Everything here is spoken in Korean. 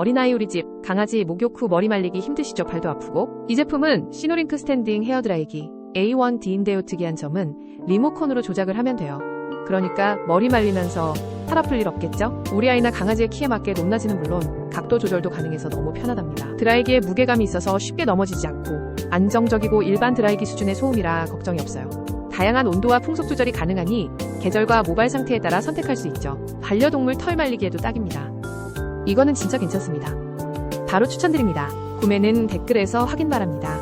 어린아이 우리집 강아지 목욕 후 머리 말리기 힘드시죠? 발도 아프고. 이 제품은 시노링크 스탠딩 헤어드라이기 A1D인데요. 특이한 점은 리모컨으로 조작을 하면 돼요. 그러니까 머리 말리면서 팔 아플 일 없겠죠? 우리 아이나 강아지의 키에 맞게 높낮이는 물론 각도 조절도 가능해서 너무 편하답니다. 드라이기에 무게감이 있어서 쉽게 넘어지지 않고 안정적이고 일반 드라이기 수준의 소음이라 걱정이 없어요. 다양한 온도와 풍속 조절이 가능하니 계절과 모발 상태에 따라 선택할 수 있죠. 반려동물 털 말리기에도 딱입니다. 이거는 진짜 괜찮습니다. 바로 추천드립니다. 구매는 댓글에서 확인 바랍니다.